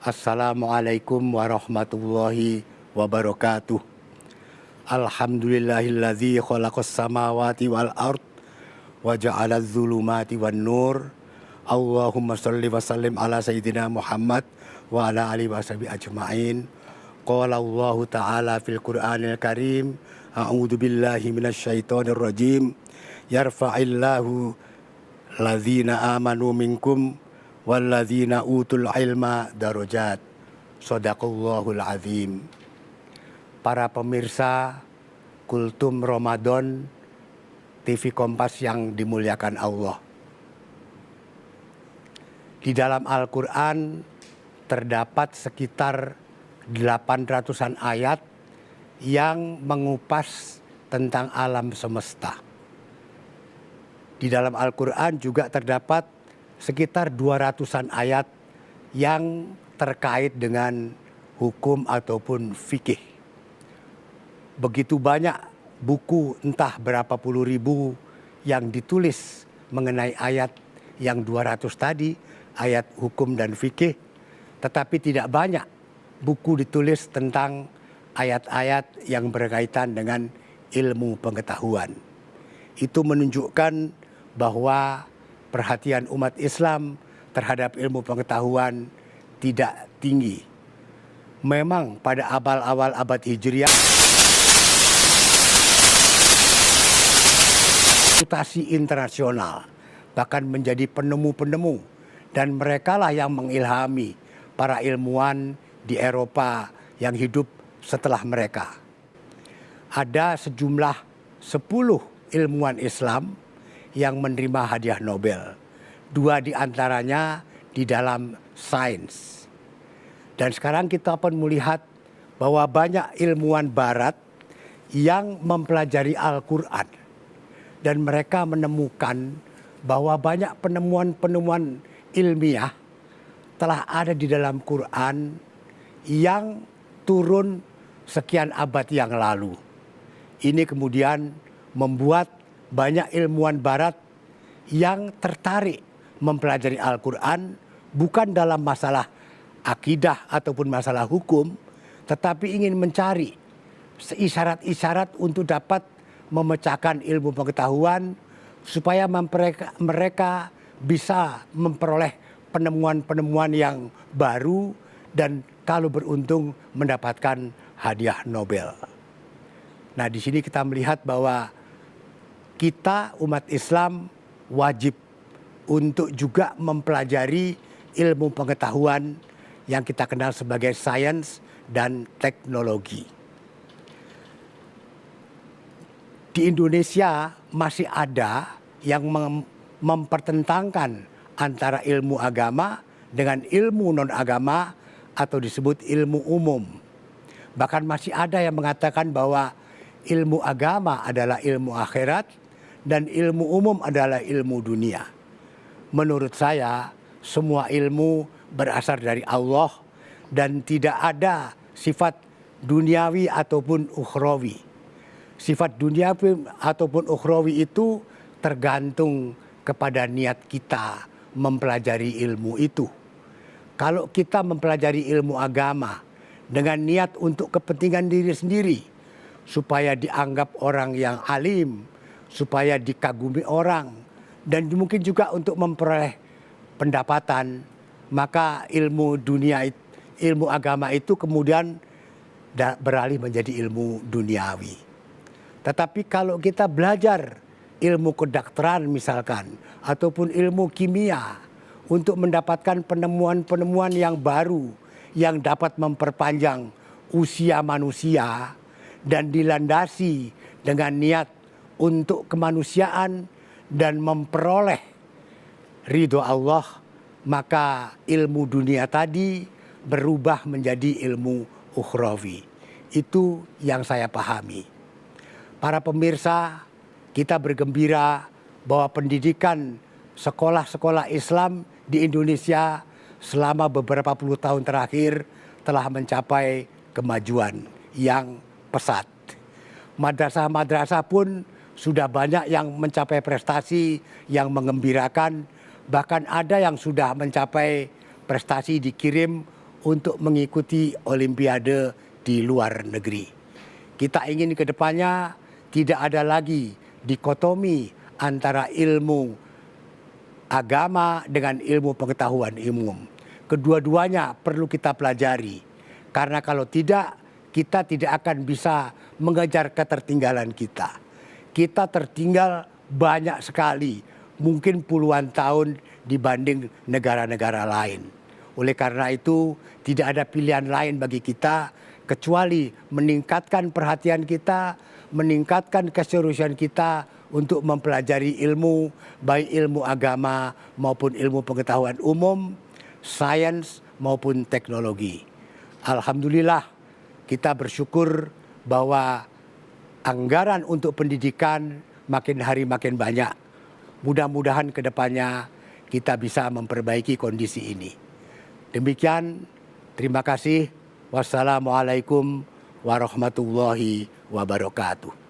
Assalamualaikum warahmatullahi wabarakatuh. Alhamdulillahilladzi khalaqas samawati wal ard wa ja'alaz zulumati wan nur. Allahumma shalli wa sallim ala sayyidina Muhammad wa ala alihi wa sahbihi ajma'in. Qala Allahu ta'ala fil Qur'anil Karim, a'udzu billahi minasyaitonir rajim. Yarfa'illahu ladzina amanu minkum walladzina utul ilma darajat. Shadaqallahul azim. Para pemirsa Kultum Ramadan TV Kompas yang dimuliakan Allah. Di dalam Al-Quran terdapat sekitar 800-an ayat yang mengupas tentang alam semesta. Di dalam Al-Quran juga terdapat sekitar 200-an ayat yang terkait dengan hukum ataupun fikih. Begitu banyak buku, entah berapa puluh ribu yang ditulis mengenai ayat yang 200 tadi, ayat hukum dan fikih, tetapi tidak banyak buku ditulis tentang ayat-ayat yang berkaitan dengan ilmu pengetahuan. Itu menunjukkan bahwa perhatian umat Islam terhadap ilmu pengetahuan tidak tinggi. Memang pada awal-awal abad Hijriah, reputasi internasional, bahkan menjadi penemu-penemu, dan merekalah yang mengilhami para ilmuwan di Eropa yang hidup setelah mereka. Ada sejumlah 10 ilmuwan Islam yang menerima hadiah Nobel. 2 diantaranya di dalam sains. Dan sekarang kita pun melihat bahwa banyak ilmuwan barat yang mempelajari Al-Quran. Dan mereka menemukan bahwa banyak penemuan-penemuan ilmiah telah ada di dalam Quran yang turun sekian abad yang lalu. Ini kemudian membuat banyak ilmuwan barat yang tertarik mempelajari Al-Quran bukan dalam masalah akidah ataupun masalah hukum, tetapi ingin mencari isyarat-isyarat untuk dapat memecahkan ilmu pengetahuan supaya mereka bisa memperoleh penemuan-penemuan yang baru dan kalau beruntung mendapatkan hadiah Nobel. Nah, di sini kita melihat bahwa kita umat Islam wajib untuk juga mempelajari ilmu pengetahuan yang kita kenal sebagai sains dan teknologi. Di Indonesia masih ada yang mempertentangkan antara ilmu agama dengan ilmu non-agama atau disebut ilmu umum. Bahkan masih ada yang mengatakan bahwa ilmu agama adalah ilmu akhirat dan ilmu umum adalah ilmu dunia. Menurut saya, semua ilmu berasal dari Allah dan tidak ada sifat duniawi ataupun ukhrawi. Sifat duniawi ataupun ukhrawi itu tergantung kepada niat kita mempelajari ilmu itu. Kalau kita mempelajari ilmu agama dengan niat untuk kepentingan diri sendiri, supaya dianggap orang yang alim, supaya dikagumi orang, dan mungkin juga untuk memperoleh pendapatan, maka ilmu agama itu kemudian beralih menjadi ilmu duniawi. Tetapi kalau kita belajar ilmu kedokteran misalkan, ataupun ilmu kimia untuk mendapatkan penemuan-penemuan yang baru yang dapat memperpanjang usia manusia dan dilandasi dengan niat untuk kemanusiaan dan memperoleh ridho Allah, maka ilmu dunia tadi berubah menjadi ilmu ukhrawi. Itu yang saya pahami. Para pemirsa, kita bergembira bahwa pendidikan sekolah-sekolah Islam di Indonesia selama beberapa puluh tahun terakhir telah mencapai kemajuan yang pesat. Madrasah-madrasah pun sudah banyak yang mencapai prestasi yang mengembirakan. Bahkan ada yang sudah mencapai prestasi dikirim untuk mengikuti olimpiade di luar negeri. Kita ingin ke depannya tidak ada lagi dikotomi antara ilmu agama dengan ilmu pengetahuan umum. Kedua-duanya perlu kita pelajari. Karena kalau tidak, kita tidak akan bisa mengejar ketertinggalan kita. Kita tertinggal banyak sekali, mungkin puluhan tahun dibanding negara-negara lain. Oleh karena itu, tidak ada pilihan lain bagi kita kecuali meningkatkan perhatian kita, meningkatkan keseriusan kita untuk mempelajari ilmu, baik ilmu agama maupun ilmu pengetahuan umum, sains maupun teknologi. Alhamdulillah, kita bersyukur bahwa anggaran untuk pendidikan makin hari makin banyak. Mudah-mudahan ke depannya kita bisa memperbaiki kondisi ini. Demikian, terima kasih. Wassalamualaikum warahmatullahi wabarakatuh.